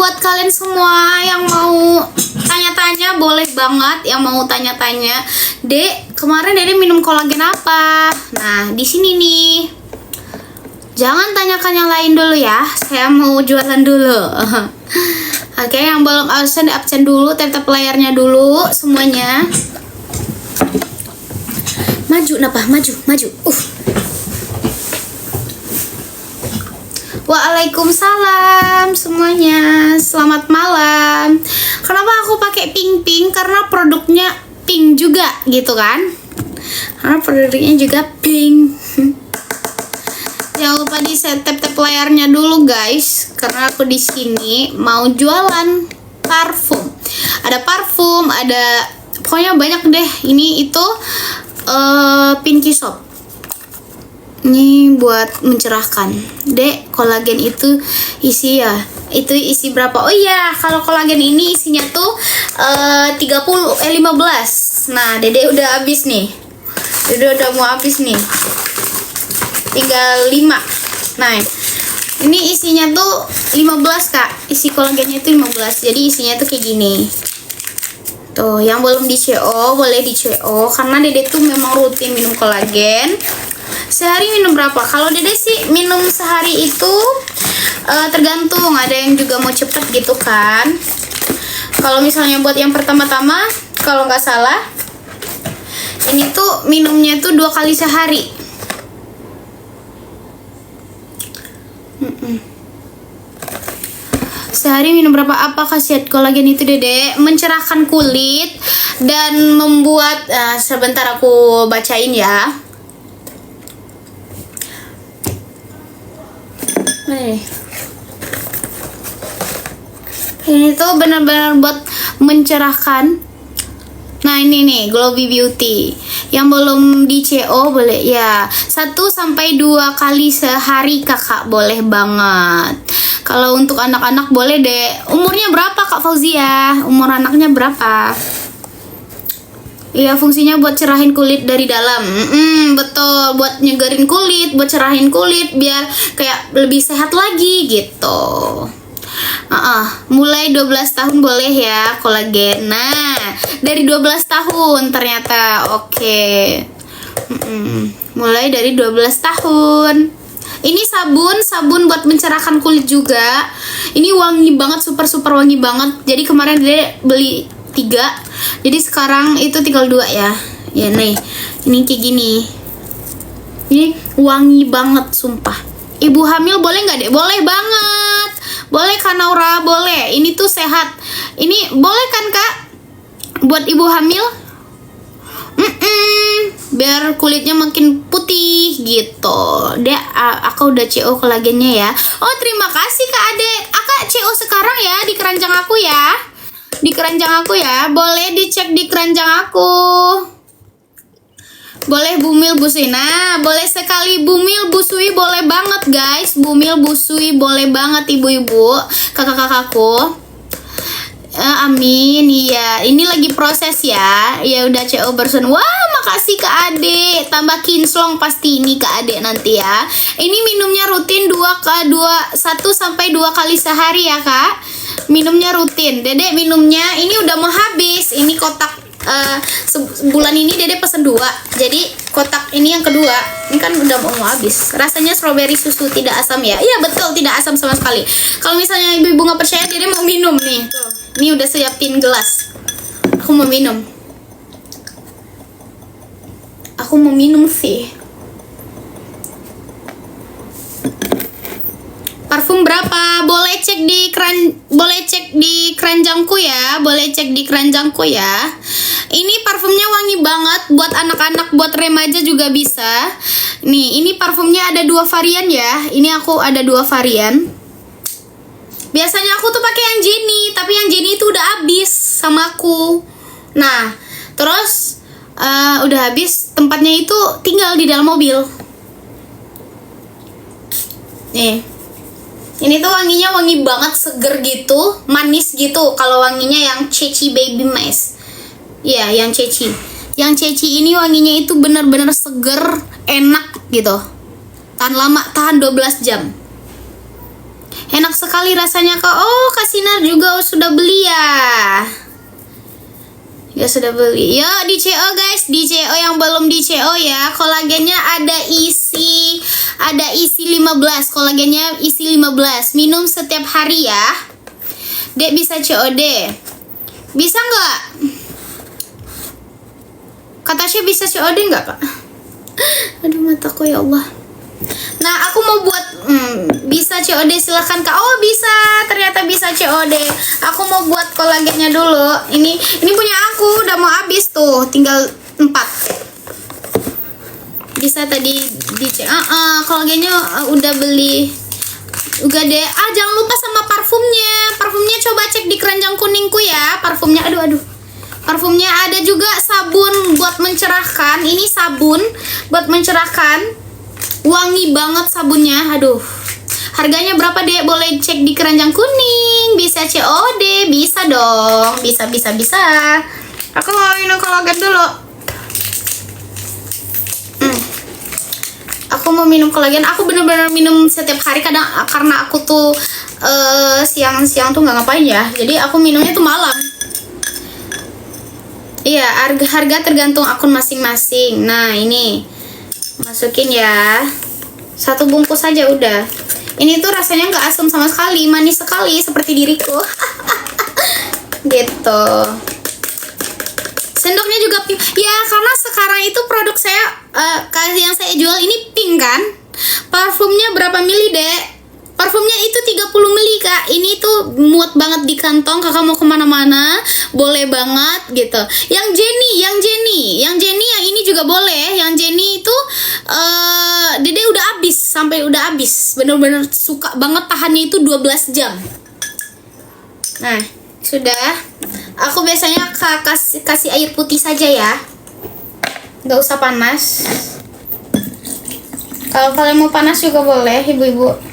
buat kalian semua yang mau tanya-tanya, boleh banget yang mau tanya-tanya. Dek, kemarin Dede minum kolagen apa? Nah, di sini nih. Jangan tanyakan yang lain dulu ya. Saya mau jualan dulu. Oke, yang belum absen dulu, tap layarnya dulu semuanya. Maju, Napa? Maju. Waalaikumsalam semuanya. Selamat malam. Kenapa aku pakai pink? Karena produknya pink juga gitu kan? Karena produknya juga pink. Jangan lupa di tap layarnya dulu guys, karena aku di sini mau jualan parfum. Ada parfum, ada pokoknya banyak deh. Ini itu Pinky Shop. Ini buat mencerahkan. Dek, kolagen itu isi ya. Itu isi berapa? Oh iya, kalau kolagen ini isinya tuh 15. Nah, Dede udah habis nih. Dede udah mau habis nih. Tinggal 5. Nah, ini isinya tuh 15, Kak. Isi kolagennya itu 15. Jadi isinya tuh kayak gini. Tuh, yang belum di CO boleh di CO karena Dede tuh memang rutin minum kolagen. Sehari minum berapa? Kalau Dede sih minum sehari itu tergantung, ada yang juga mau cepet gitu kan. Kalau misalnya buat yang pertama-tama, kalau nggak salah, ini tuh minumnya tuh 2 kali sehari. Sehari minum berapa? Apa khasiat kolagen itu Dede? Mencerahkan kulit dan membuat sebentar aku bacain ya. Ini tuh benar-benar buat mencerahkan. Nah, ini nih Glowy Beauty. Yang belum di CO boleh ya. 1-2 kali sehari Kakak, boleh banget. Kalau untuk anak-anak boleh deh. Umurnya berapa Kak Fauzia? Umur anaknya berapa? Iya, fungsinya buat cerahin kulit dari dalam. Betul, buat nyegerin kulit, buat cerahin kulit biar kayak lebih sehat lagi gitu. Mulai 12 tahun boleh ya kolagen. Nah, dari 12 tahun ternyata. Oke. Mulai dari 12 tahun. Ini sabun buat mencerahkan kulit juga. Ini wangi banget, super wangi banget. Jadi kemarin dia beli 3, jadi sekarang itu tinggal 2 ya. Ya nih, ini kayak gini. Ini wangi banget, sumpah. Ibu hamil boleh nggak deh? Boleh banget. Boleh kan Naura? Boleh. Ini tuh sehat. Ini boleh kan Kak? Buat ibu hamil? Biar kulitnya makin putih gitu. Aku udah CO kolagennya ya. Oh, terima kasih Kak Ade. Akak CO sekarang ya di keranjang aku ya. Di keranjang aku ya. Boleh dicek di keranjang aku. Boleh Bumil busui. Nah, boleh sekali Bumil busui, boleh banget guys. Bumil busui boleh banget ibu-ibu, kakak-kakakku. Amin. Iya, ini lagi proses ya. Ya udah CO bersun. Wah, makasih Kak Ade. Tambah kinslong pasti ini Kak Ade nanti ya. Ini minumnya rutin 1-2 kali sehari ya Kak. Minumnya rutin. Dede minumnya ini udah mau habis. Ini kotak sebulan ini Dede pesen 2. Jadi kotak ini yang kedua. Ini kan udah mau habis. Rasanya strawberry susu tidak asam ya. Iya betul, tidak asam sama sekali. Kalau misalnya ibu-ibu nggak percaya, Dede mau minum nih. Tuh. Ini udah siapin gelas. Aku mau minum. Aku mau minum sih. Parfum berapa? Boleh cek di keranjangku ya. Boleh cek di keranjangku ya. Ini parfumnya wangi banget buat anak-anak, buat remaja juga bisa. Nih, ini parfumnya ada 2 varian ya. Ini aku ada 2 varian. Biasanya aku tuh pakai yang Jenny, tapi yang Jenny itu udah habis sama aku. Nah, terus udah habis, tempatnya itu tinggal di dalam mobil. Nih. Ini tuh wanginya wangi banget, seger gitu, manis gitu. Kalau wanginya yang Ceci Baby Mist. Iya, yang Ceci. Yang Ceci ini wanginya itu bener-bener seger, enak gitu. Tahan lama, tahan 12 jam. Enak sekali rasanya kak. Oh, Kak Sinar juga sudah beli ya. Ya sudah beli. Yo di CO guys, di CO yang belum di CO ya. Kolagennya ada isi 15. Kolagennya isi 15. Minum setiap hari ya. Dek bisa COD. Bisa nggak? Kata Tasya bisa COD nggak Pak? Aduh mataku ya Allah. Nah aku mau buat bisa COD silahkan Kak. Oh bisa, ternyata bisa COD. Aku mau buat kolagennya dulu. Ini punya aku udah mau habis tuh, tinggal 4. Bisa tadi dicek. Kolagennya udah beli. Udah deh. Jangan lupa sama parfumnya. Parfumnya coba cek di keranjang kuningku ya. Parfumnya aduh. Parfumnya ada juga sabun buat mencerahkan. Ini sabun buat mencerahkan. Wangi banget sabunnya. Aduh. Harganya berapa deh? Boleh cek di keranjang kuning. Bisa COD, bisa dong. Bisa. Aku mau minum kolagen dulu. Aku mau minum kolagen. Aku bener-bener minum setiap hari. Kadang karena aku tuh siang-siang tuh nggak ngapain ya. Jadi aku minumnya tuh malam. Iya, harga tergantung akun masing-masing. Nah, ini masukin ya. 1 bungkus saja udah. Ini tuh rasanya nggak asam sama sekali, manis sekali seperti diriku. Gitu. Sendoknya juga pink. Ya, karena sekarang itu produk saya yang saya jual ini pink kan. Parfumnya berapa mili, Dek? Parfumnya itu 30 mili Kak. Ini tuh muat banget di kantong. Kakak mau kemana-mana boleh banget gitu. Yang Jenny yang ini juga boleh. Yang Jenny itu Dede udah habis. Sampai udah habis. Bener-bener suka banget, tahannya itu 12 jam. Nah sudah. Aku biasanya kasih air putih saja ya, nggak usah panas. Kalau kalian mau panas juga boleh ibu-ibu.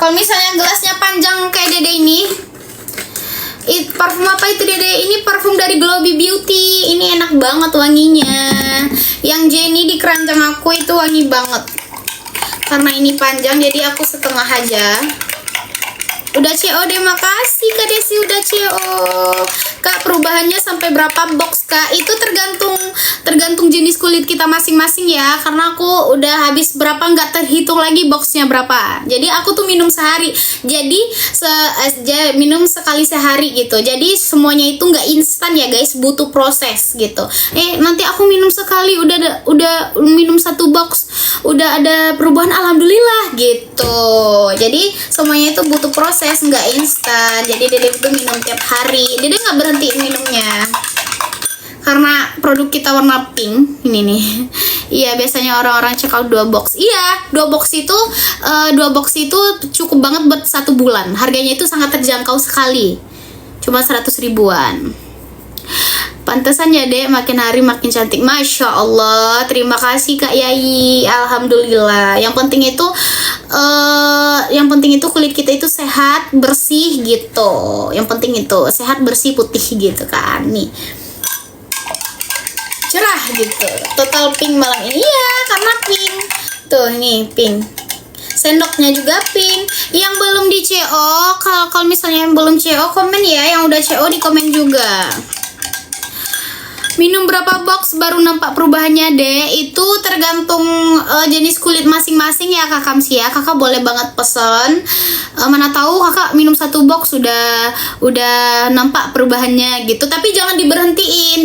Kalau misalnya gelasnya panjang kayak Dede ini, parfum apa itu Dede? Ini parfum dari Globee Beauty. Ini enak banget wanginya. Yang Jenny di keranjang aku itu wangi banget. Karena ini panjang jadi aku setengah aja. Udah COD, makasih Kak Desi udah CO. Kak, perubahannya sampai berapa box Kak? Itu tergantung jenis kulit kita masing-masing ya. Karena aku udah habis berapa, nggak terhitung lagi boxnya berapa. Jadi aku tuh minum sehari. Jadi minum sekali sehari gitu. Jadi semuanya itu nggak instan ya guys, butuh proses gitu. Nanti aku minum sekali udah minum 1 box, udah ada perubahan, alhamdulillah gitu. Jadi semuanya itu butuh proses, nggak instan. Jadi Dede itu minum tiap hari. Dede nggak berhenti minumnya karena produk kita warna pink ini nih. Iya, biasanya orang-orang check out 2 box. Iya, 2 box itu cukup banget buat 1 bulan. Harganya itu sangat terjangkau sekali, cuma 100 ribuan. Pantesan ya Dek, makin hari makin cantik. Masya Allah, terima kasih Kak Yayi. Alhamdulillah. Yang penting itu kulit kita itu sehat, bersih gitu. Yang penting itu sehat, bersih, putih gitu kan. Nih, cerah gitu. Total pink malam ini ya, karena pink. Tuh nih pink. Sendoknya juga pink. Yang belum di CO, kalau misalnya yang belum CO komen ya. Yang udah CO di komen juga. Minum berapa box baru nampak perubahannya deh? Itu tergantung jenis kulit masing-masing ya Kak Kamsi ya. Kakak boleh banget pesen. Mana tahu Kakak minum 1 box udah nampak perubahannya gitu. Tapi jangan diberhentiin.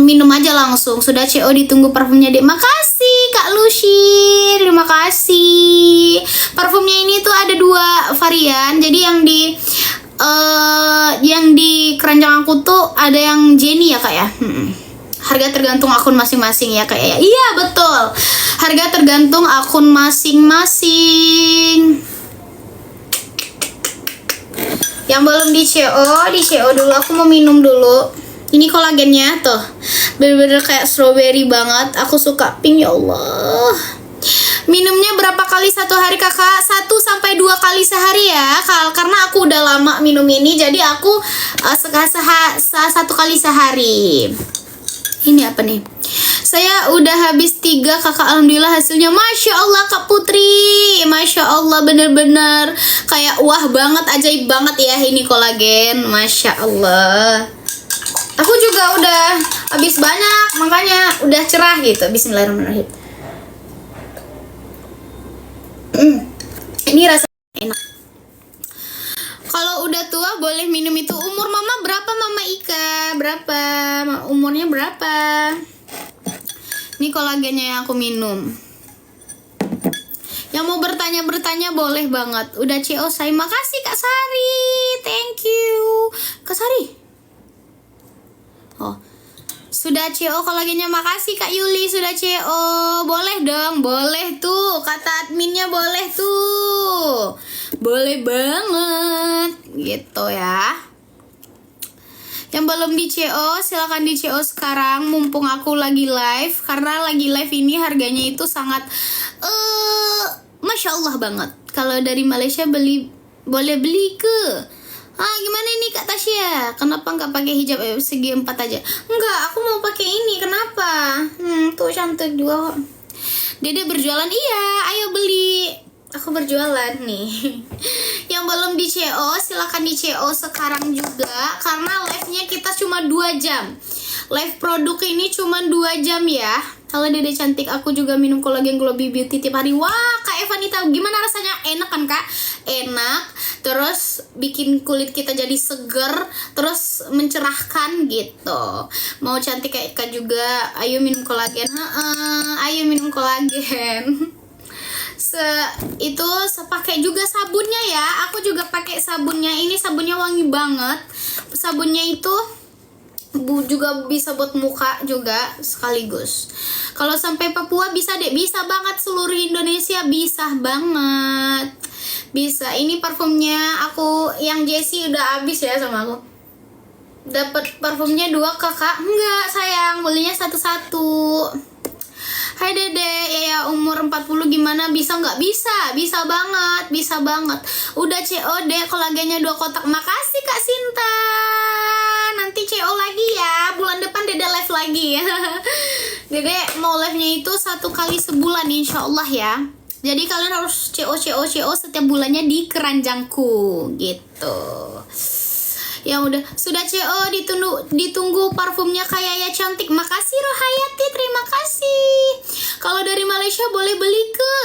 Minum aja langsung. Sudah CO, ditunggu parfumnya deh. Makasih Kak Lucy, terima kasih. Parfumnya ini tuh ada 2 varian. Jadi yang di keranjang aku tuh ada yang Jenny ya Kak ya. Harga tergantung akun masing-masing ya Kak ya. Iya betul, harga tergantung akun masing-masing. Yang belum di CO dulu. Aku mau minum dulu. Ini kolagennya tuh bener-bener kayak strawberry banget. Aku suka pink ya Allah. Minumnya berapa kali 1 hari Kakak? 1-2 kali sehari ya. Karena aku udah lama minum ini, jadi aku 1 kali sehari. Ini apa nih? Saya udah habis 3 kakak, alhamdulillah hasilnya Masya Allah Kak Putri, Masya Allah, bener-bener kayak wah banget, ajaib banget ya ini kolagen, Masya Allah. Aku juga udah habis banyak, makanya udah cerah gitu. Bismillahirrahmanirrahim. Ini rasanya enak. Kalau udah tua boleh minum itu. Umur mama berapa Mama Ika? Berapa? Umurnya berapa? Ini kolagennya yang aku minum. Yang mau bertanya boleh banget. Udah CO saya. Makasih Kak Sari. Thank you. Kak Sari. Oh. Sudah CO kolagennya, makasih Kak Yuli sudah CO. Boleh dong, boleh tuh. Kata adminnya boleh tuh. Boleh banget. Gitu ya. Yang belum di CO, silahkan di CO sekarang. Mumpung aku lagi live. Karena lagi live ini harganya itu sangat Masya Allah banget. Kalau dari Malaysia boleh beli ke. Gimana ini Kak Tasya? Kenapa nggak pakai hijab segi 4 aja? Enggak, aku mau pakai ini. Kenapa? Tuh cantik juga. Dede berjualan, iya. Ayo beli. Aku berjualan nih. Yang belum di CO, silahkan di CO sekarang juga. Karena live-nya kita cuma 2 jam. Live produk ini cuma 2 jam ya. Halo Dede cantik, aku juga minum kolagen Globi Beauty tiap hari. Wah, Kak Evanita, gimana rasanya? Enak kan Kak? Enak, terus bikin kulit kita jadi seger, terus mencerahkan gitu. Mau cantik kayak Kak juga, ayo minum kolagen. Ayo minum kolagen. Itu pakai juga sabunnya ya. Aku juga pakai sabunnya. Ini sabunnya wangi banget. Sabunnya itu juga bisa buat muka juga sekaligus. Kalau sampai Papua bisa deh, bisa banget. Seluruh Indonesia bisa banget. Bisa. Ini parfumnya aku yang Jessie udah habis ya sama aku. Dapat parfumnya 2 kakak. Enggak sayang, belinya satu-satu. Hai Dede, ya umur 40 gimana, bisa nggak? Bisa banget, bisa banget. Udah COD kolagennya 2 kotak. Makasih Kak Sinta. Nanti CO lagi ya, bulan depan Dede live lagi ya. Dede mau live-nya itu 1 kali sebulan insya Allah ya. Jadi kalian harus CO setiap bulannya di keranjangku gitu. Ya udah, sudah CO, ditunggu parfumnya kayak ya cantik. Makasih Rohayati, terima kasih. Kalau dari Malaysia boleh beli ke?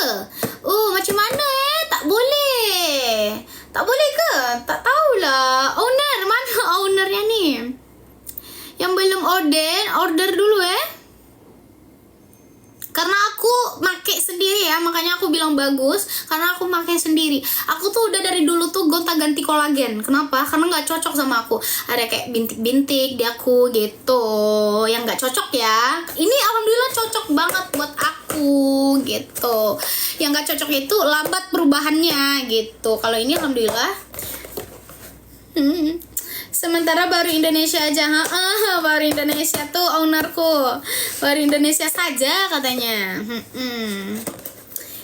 Macam mana tak boleh. Tak boleh ke? Tak tahulah. Owner, mana ownernya nih? Yang belum order dulu Karena aku pakai sendiri ya, makanya aku bilang bagus. Karena aku pakai sendiri. Aku tuh udah dari dulu tuh gonta-ganti kolagen. Kenapa? Karena nggak cocok sama aku. Ada kayak bintik-bintik di aku gitu, yang nggak cocok ya. Ini alhamdulillah cocok banget buat aku gitu. Yang nggak cocok itu lambat perubahannya gitu. Kalau ini alhamdulillah. Sementara baru Indonesia aja. Baru Indonesia tuh ownerku. Baru Indonesia saja katanya.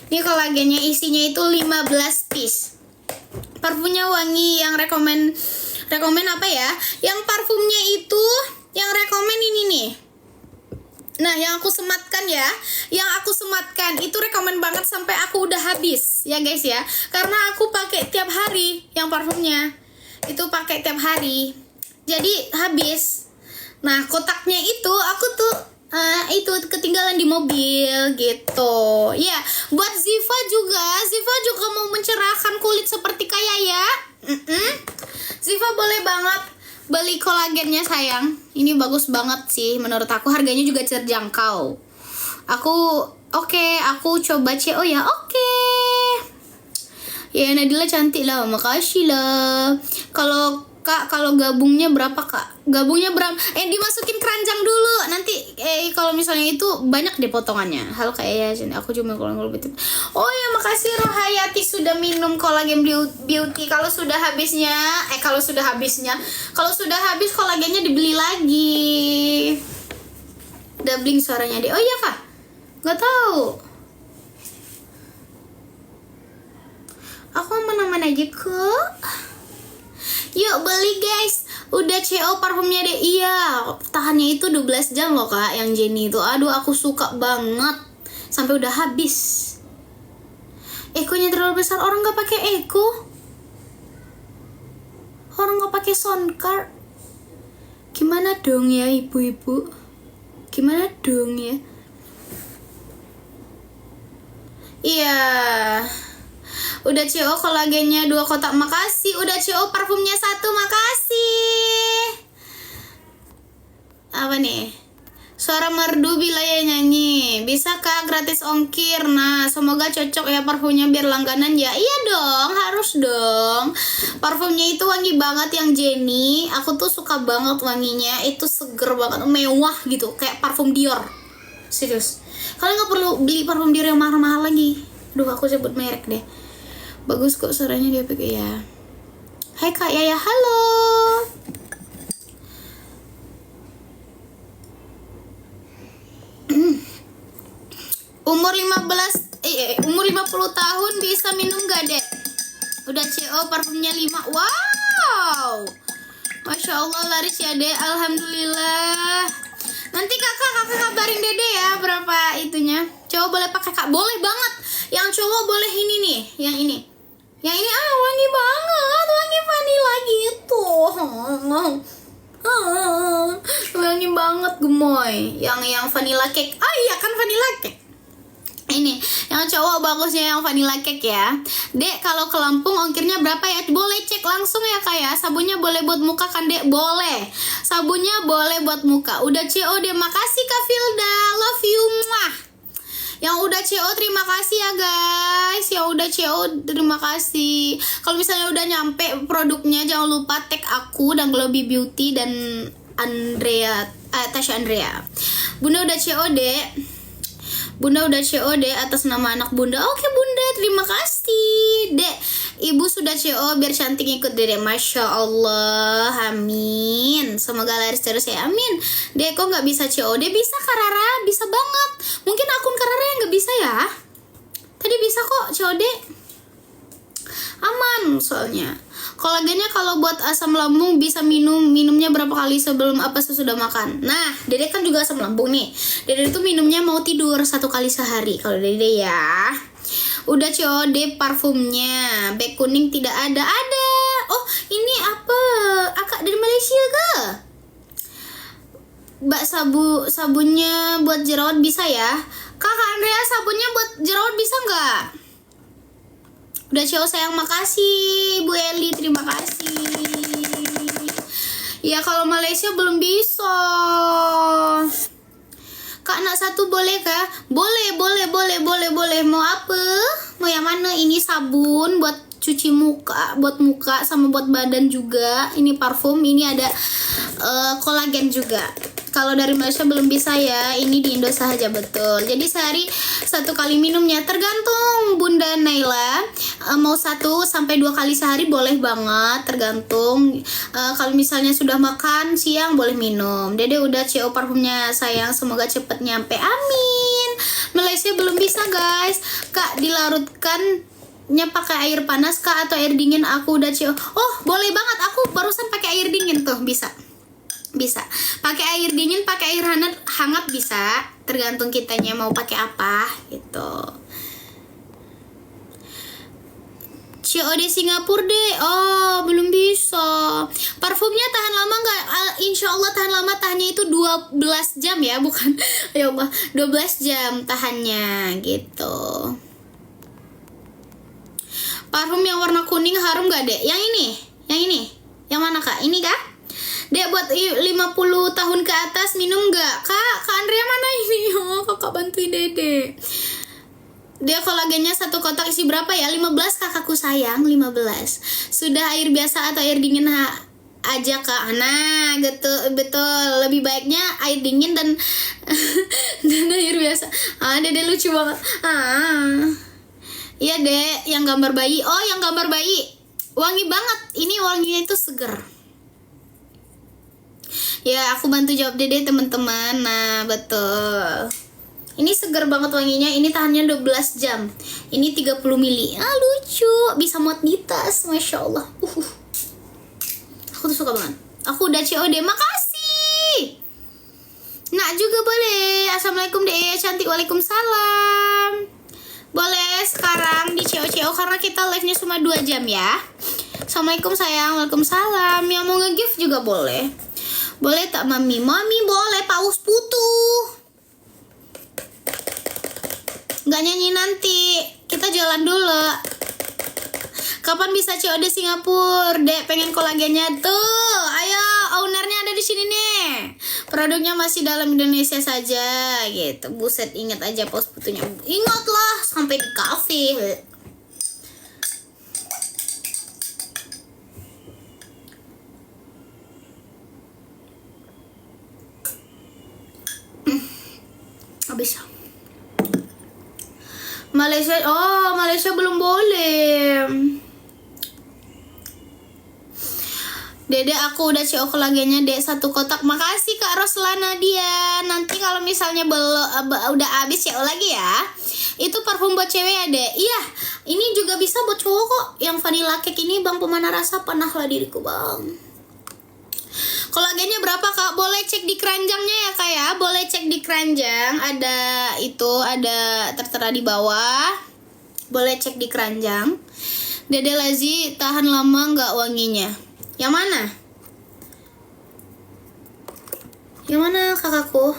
Ini kolagennya isinya itu 15 piece. Parfumnya wangi. Yang rekomen apa ya? Yang parfumnya itu yang rekomen ini nih. Nah, yang aku sematkan ya. Yang aku sematkan itu rekomen banget sampai aku udah habis ya guys ya. Karena aku pakai tiap hari yang parfumnya. Itu pakai tiap hari, jadi habis. Nah, kotaknya itu aku tuh itu ketinggalan di mobil gitu ya. Buat Ziva juga mau mencerahkan kulit seperti kayak ya. Ziva boleh banget beli kolagennya sayang. Ini bagus banget sih menurut aku. Harganya juga terjangkau. Aku coba CO ya. Ya Nadila cantik lah, makasih lah. Kalau Kak, kalau gabungnya berapa Kak? Gabungnya berapa? Dimasukin keranjang dulu. Nanti kalau misalnya itu banyak deh potongannya. Halo Kak ya, aku cuma kolagen beauty. Oh ya, makasih Rohayati sudah minum kolagen beauty. Kalau sudah habis kolagennya dibeli lagi. Doubling suaranya deh. Oh iya Kak, nggak tahu. Aku aman-aman aja kok. Yuk beli guys. Udah CO parfumnya deh. Iya, tahannya itu 12 jam loh kak, yang Jenny itu. Aduh, aku suka banget. Sampai udah habis. Ekonya terlalu besar, orang nggak pakai Eko. Orang nggak pakai sound card. Gimana dong ya ibu-ibu? Gimana dong ya? Iya. Udah CO kolagennya 2 kotak, makasih. Udah CO parfumnya 1, makasih. Apa nih? Suara merdu bila ya nyanyi. Bisa kak gratis ongkir. Nah, semoga cocok ya parfumnya biar langganan ya. Iya dong, harus dong. Parfumnya itu wangi banget yang Jenny. Aku tuh suka banget wanginya. Itu seger banget, mewah gitu, kayak parfum Dior. Serius. Kalian nggak perlu beli parfum Dior yang mahal-mahal lagi. Duh, aku sebut merek deh. Bagus kok suaranya dia pakai ya. Hai Kak Yaya, halo. Umur 50 tahun bisa minum gak, Dek? Udah CO parfumnya 5. Wow. Masya Allah laris ya, Dek. Alhamdulillah. Nanti kakak kabarin Dede ya berapa itunya. Cowok boleh pakai kak? Boleh banget. Yang cowok boleh ini nih, yang ini. Yang ini wangi banget, wangi vanilla gitu. Wangi banget gemoy. Yang vanilla cake. Ah iya kan vanilla cake. Ini yang cowok bagusnya yang vanilla cake ya. Dek, kalau ke Lampung ongkirnya berapa ya? Boleh cek langsung ya kak ya. Sabunnya boleh buat muka kan Dek? Boleh. Sabunnya boleh buat muka. Udah CO deh. Makasih Kak Filda. Love you. Mwah. Yang udah CO terima kasih ya guys. Yang udah CO terima kasih. Kalau misalnya udah nyampe produknya jangan lupa tag aku dan Globi Beauty dan Andrea, Tasya Andrea. Bunda udah CO deh. Bunda udah CO deh atas nama anak bunda. Oke bunda, terima kasih dek. Ibu sudah CO biar cantik ikut dek. Masya Allah, amin. Semoga laris terus ya, amin. Dek kok nggak bisa CO? Dek bisa Karara, bisa banget. Mungkin akun Karara yang nggak bisa ya. Tadi bisa kok CO dek. Aman soalnya. Kolagennya kalau buat asam lambung bisa minumnya berapa kali sebelum apa sesudah makan. Nah, Dede kan juga asam lambung nih. Dede itu minumnya mau tidur 1 kali sehari kalau Dede ya. Udah COD parfumnya. Bag kuning tidak ada. Ada. Oh, ini apa? Akak dari Malaysia ke? Mbak sabunnya buat jerawat bisa ya? Kakak Andrea sabunnya buat jerawat bisa nggak? Udah CO sayang, makasih Bu Eli, terima kasih. Ya kalau Malaysia belum bisa. Kak nak 1 boleh kah? Boleh. Mau apa? Mau yang mana? Ini sabun buat cuci muka, buat muka sama buat badan juga. Ini parfum, ini ada kolagen juga. Kalau dari Malaysia belum bisa ya, ini di Indo saja betul. Jadi sehari 1 kali minumnya, tergantung Bunda Naila. Mau 1 sampai 2 kali sehari boleh banget, tergantung. Kalau misalnya sudah makan siang boleh minum. Dede udah CO parfumnya sayang, semoga cepet nyampe, amin. Malaysia belum bisa guys. Kak dilarutkannya pakai air panas kak atau air dingin? Aku udah CO. Oh boleh banget, aku barusan pakai air dingin tuh, bisa pakai air dingin, pakai air hangat bisa, tergantung kitanya mau pakai apa gitu. COD Singapura deh. Oh belum bisa. Parfumnya tahan lama nggak? Insya Allah tahan lama, tahannya itu 12 jam ya, bukan ya Allah, 12 jam tahannya gitu. Parfum yang warna kuning harum gak dek? Yang ini yang mana kak? Ini kak? Dek buat 50 tahun ke atas minum gak? Kak Andrea mana ini? Oh, kakak bantuin Dede. Dia kolagennya 1 kotak isi berapa ya? 15 kakakku sayang, 15. Sudah air biasa atau air dingin aja kak? Nah betul. Lebih baiknya air dingin dan air biasa. Dede lucu banget. Iya dek, yang gambar bayi. Oh yang gambar bayi wangi banget. Ini wanginya itu seger. Ya aku bantu jawab Dede teman-teman. Nah betul, ini seger banget wanginya. Ini tahannya 12 jam. Ini 30 mili. Lucu, bisa muat di tas. Masya Allah. Aku tuh suka banget. Aku udah COD, makasih. Nak juga boleh. Assalamualaikum deh, cantik. Waalaikumsalam. Boleh sekarang di CO karena kita live-nya cuma 2 jam ya. Assalamualaikum sayang. Waalaikumsalam. Yang mau nge-gift juga boleh. Boleh tak mami? Mami boleh, paus putu. Nggak nyanyi nanti. Kita jalan dulu. Kapan bisa COD Singapura? Dek, pengen kolagennya tuh. Ayo, ownernya ada di sini nih. Produknya masih dalam Indonesia saja gitu. Buset, ingat aja paus putunya. Ingatlah sampai di kafe. Habis. Malaysia, oh Malaysia belum boleh. Dede, aku udah CO kolagennya, Dek, 1 kotak. Makasih Kak Roslana dia. Nanti kalau misalnya udah habis CO lagi ya. Itu parfum buat cewek ya, Dek. Iya, ini juga bisa buat cowok kok. Yang vanilla cake ini Bang Pemana Rasa, panahlah diriku Bang. Kolagennya berapa Kak? Boleh cek di keranjangnya ya Kak ya. Boleh cek di keranjang. Ada itu, ada tertera di bawah. Boleh cek di keranjang. Dede Lazi tahan lama nggak wanginya? Yang mana? Yang mana kakakku?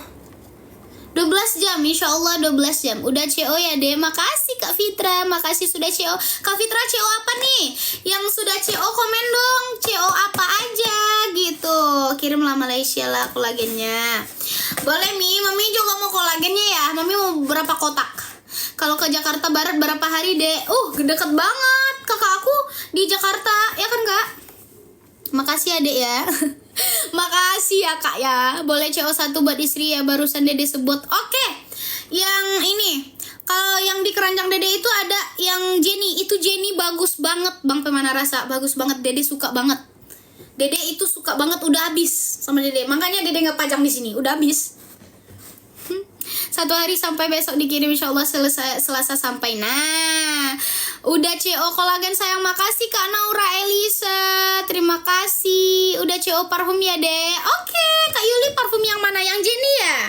12 jam, insya Allah 12 jam. Udah CO ya deh. Makasih Kak Fitra. Makasih sudah CO. Kak Fitra CO apa nih? Yang sudah CO komen dong. CO apa aja gitu. Kirimlah Malaysia lah kolagennya. Boleh Mi. Mami juga mau kolagennya ya. Mami mau berapa kotak? Kalau ke Jakarta Barat berapa hari deh? Deket banget. Kakak aku di Jakarta. Ya kan Kak? Makasih adek ya. Makasih ya Kak ya. Boleh CO 1 buat istri ya. Barusan Dede sebut. Oke. Yang ini. Kalau yang di keranjang Dede itu ada yang Jenny. Itu Jenny bagus banget Bang Pemana Rasa. Bagus banget. Dede suka banget. Dede itu suka banget. Udah habis sama Dede. Makanya Dede nggak pajang di sini. Udah habis. 1 hari sampai besok dikirim, insya Allah Selasa sampai. Nah, udah CO kolagen sayang. Makasih Kak Naura Elisa. Terima kasih. Udah CO parfum ya deh. Oke, Kak Yuli parfum yang mana? Yang Jenny ya?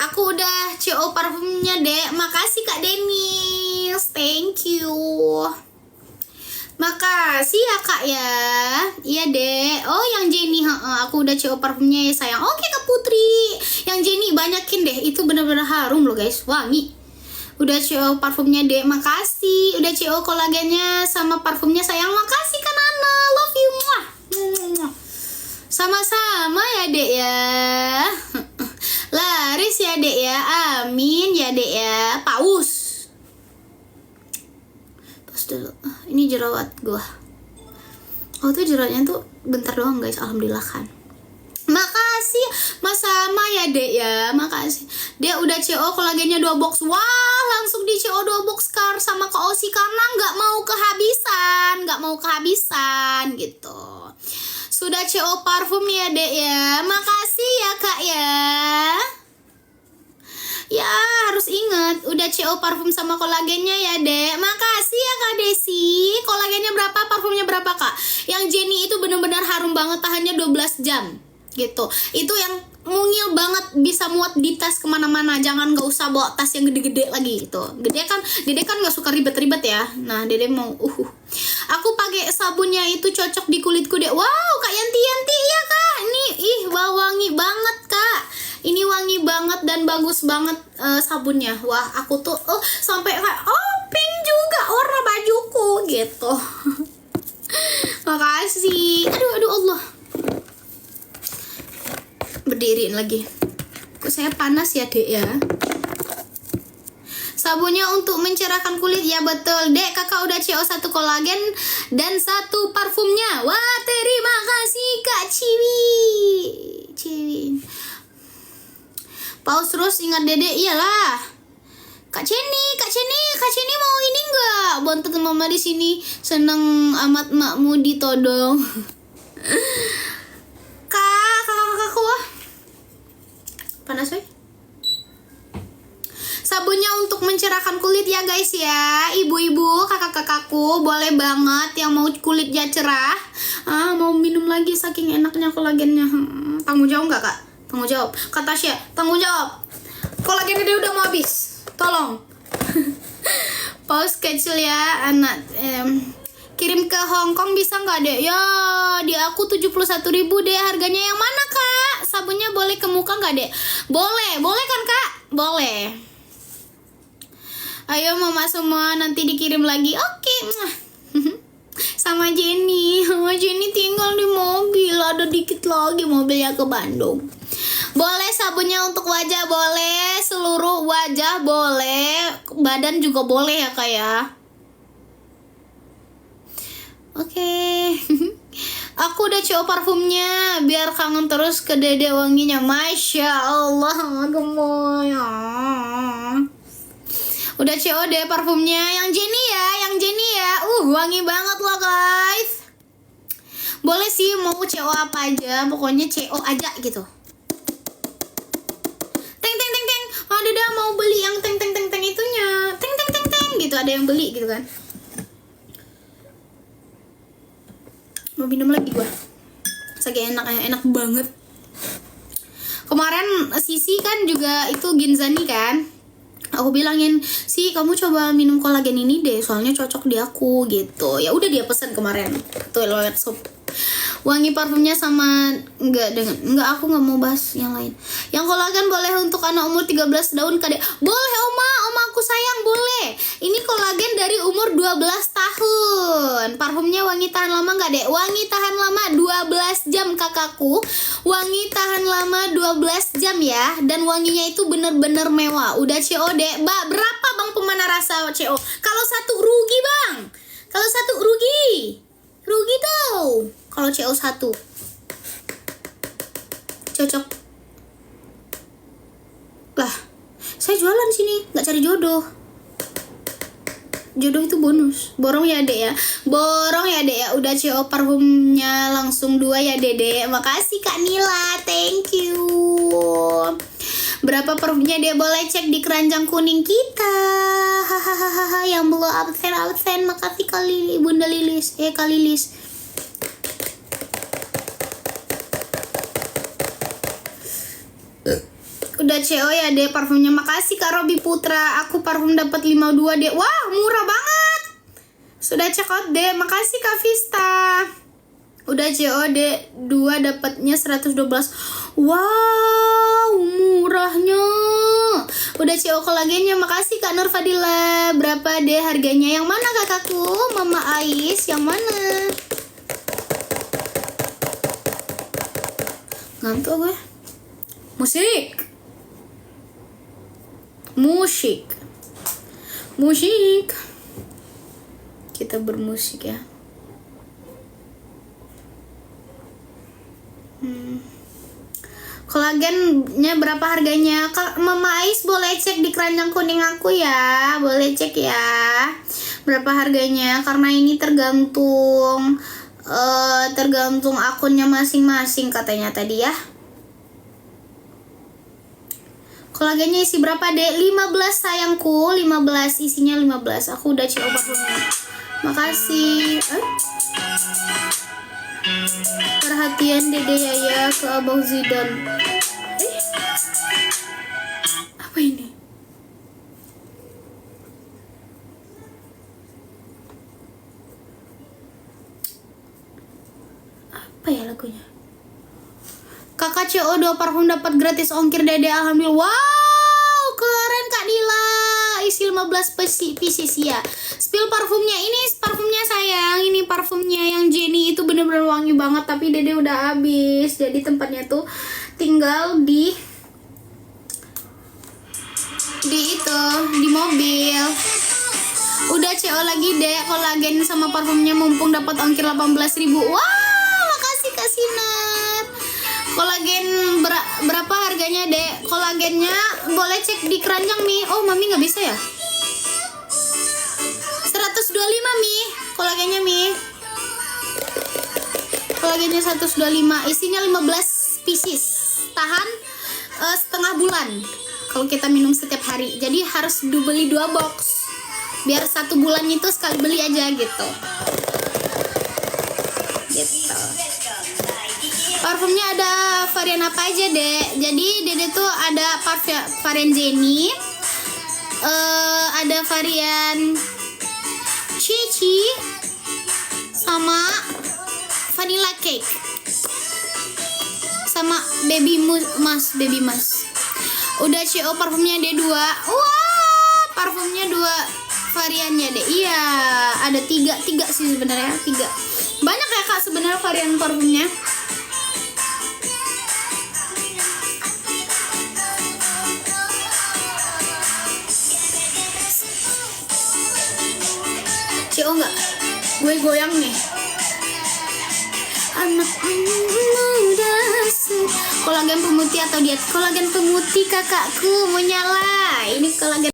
Aku udah CO parfumnya deh. Makasih Kak Denis. Thank you. Makasih ya Kak ya. Iya deh. Oh yang Jenny, aku udah CO parfumnya ya sayang. Oke Kak Putri. Yang Jenny banyakin deh. Itu bener-bener harum loh guys. Wangi. Udah CO parfumnya deh. Makasih. Udah CO kolagennya sama parfumnya sayang. Makasih Kak Nana. Love you. Sama-sama ya dek ya. Laris ya dek ya. Amin ya dek ya. Paus. Dulu. Ini jerawat gua. Tuh jerawatnya tuh bentar doang guys. Alhamdulillah kan. Makasih Mas sama ya dek ya. Makasih. Dia udah CO kolagennya 2 box. Wah langsung di CO 2 box Kar sama Kak Osi. Karena nggak mau kehabisan gitu. Sudah CO parfum ya dek ya. Makasih ya Kak ya. Ya harus ingat. Udah CO parfum sama kolagennya ya dek. Makasih ya Kak Desi. Kolagennya berapa? Parfumnya berapa Kak? Yang Jenny itu bener-bener harum banget. Tahannya 12 jam gitu. Itu yang mungil banget. Bisa muat di tas kemana-mana. Jangan gak usah bawa tas yang gede-gede lagi gitu. Dede kan gak suka ribet-ribet ya. Nah Dede mau aku pakai sabunnya itu cocok di kulitku deh. Wow Kak Yanti ya Kak. Ini wangi banget Kak. Ini wangi banget dan bagus banget sabunnya. Wah, aku tuh sampai kayak pink juga warna bajuku gitu. Makasih. Aduh Allah. Berdiriin lagi. Kok saya panas ya, Dek ya? Sabunnya untuk mencerahkan kulit ya betul. Dek, kakak udah CO 1 kolagen dan 1 parfumnya. Wah, terima kasih Kak Ciwi. Paus terus ingat Dede, iyalah. Kak Ceni mau ini enggak? Bontot mama di sini. Seneng amat makmu ditodong. Kakakku. Panas weh. Sabunnya untuk mencerahkan kulit ya guys ya. Ibu-ibu, kakak-kakakku, boleh banget yang mau kulitnya cerah. Mau minum lagi saking enaknya kolagennya. Tanggung jawab nggak kak? Tanggung jawab. Kak Tasya, tanggung jawab. Kolagennya dia udah mau habis. Tolong. Paus kecil ya anak. Kirim ke Hong Kong bisa nggak deh? Ya di aku 71.000 deh harganya. Yang mana kak? Sabunnya boleh ke muka nggak deh? Boleh kan kak? Boleh. Ayo mama semua nanti dikirim lagi. Oke. Sama Jenny. Jenny tinggal di mobil. Ada dikit lagi mobilnya ke Bandung. Boleh sabunnya untuk wajah boleh, seluruh wajah boleh, badan juga boleh ya kak ya. Oke. Aku udah CO parfumnya biar kangen terus ke dede wanginya. Masya Allah gemoy. Udah CO deh parfumnya yang Jenny ya. Wangi banget loh guys. Boleh sih mau CO apa aja, pokoknya CO aja gitu. Teng ada dah mau beli yang teng itunya. Teng gitu, ada yang beli gitu kan. Mau minum lagi gua. Saking enak banget. Kemarin Sisi kan juga itu Ginzani kan. Aku bilangin, "Si, kamu coba minum kolagen ini deh, soalnya cocok di aku." gitu. Ya udah dia pesan kemarin. Tuh lewat shop. Wangi parfumnya sama enggak aku nggak mau bahas yang lain. Yang kolagen boleh untuk anak umur 13 tahun kadek. Boleh oma aku sayang boleh. Ini kolagen dari umur 12 tahun. Parfumnya wangi tahan lama nggak dek? Wangi tahan lama 12 jam kakakku. Wangi tahan lama 12 jam ya. Dan wanginya itu bener-bener mewah. Udah CO dek. Berapa bang pemana rasa CO? Kalau satu rugi bang. Kalau satu rugi tau. Kalau CO 1 cocok lah. Saya jualan sini, nggak cari jodoh. Jodoh itu bonus. Borong ya dek ya. Udah CO parfumnya langsung 2 ya dede. Makasih kak Nila, thank you. Berapa parfumnya dia boleh cek di keranjang kuning kita. Hahaha, yang belum absen. Makasih kali Bunda Lilis. Kak Lilis. Udah CO ya deh parfumnya. Makasih Kak Robi Putra. Aku parfum dapat 52 deh. Wah, murah banget. Sudah check out deh. Makasih Kak Vista. Udah CO deh 2 dapatnya 112. Wow, murahnya. Udah CO kolagennya. Makasih Kak Nur Fadila. Berapa deh harganya? Yang mana kakakku? Mama Ais, yang mana? Ngantuk gue. Musik. Kita bermusik ya. Kolagennya berapa harganya? Mama Ais boleh cek di keranjang kuning aku ya. Boleh cek ya. Berapa harganya? Karena ini tergantung akunnya masing-masing katanya tadi ya. Kolagennya isi berapa dek? 15 sayangku, 15 isinya 15. Aku udah CO parfumnya. Makasih. Perhatian Dede Yaya ke Abang Zidan. Apa ini? Apa ya lagunya? Kakak CO 2 parfum dapat gratis ongkir dede, alhamdulillah. Wow, keren Kak Dila. Isi 15 pieces ya. Spill parfumnya. Ini parfumnya sayang. Ini parfumnya yang Jenny itu bener-bener wangi banget. Tapi dede udah habis. Jadi tempatnya tuh tinggal di mobil. Udah CO lagi dek kolagen sama parfumnya mumpung dapat ongkir 18.000. Wow, makasih Kak Sinar. Kolagen berapa harganya dek? Kolagennya boleh cek di keranjang Mi. Oh mami nggak bisa ya? 125 Mi. Kolagennya Mi. Kolagennya 125. Isinya 15 pieces. Tahan setengah bulan. kalau kita minum setiap hari. Jadi harus beli 2 box. Biar 1 bulan itu sekali beli aja gitu. Gitu. Parfumnya ada varian apa aja, Dek? Jadi Dede tuh ada varian Jenny, ada varian Cici, sama vanilla cake, sama baby mas. Udah CO parfumnya D2. Wah, parfumnya 2 variannya deh. Iya, ada 3 sih sebenarnya, 3. Banyak ya Kak sebenarnya varian parfumnya. CO enggak? Gue goyang nih. Anak muda. Kolagen pemutih atau diet? Kolagen pemutih kakakku mau nyala. Ini kolagen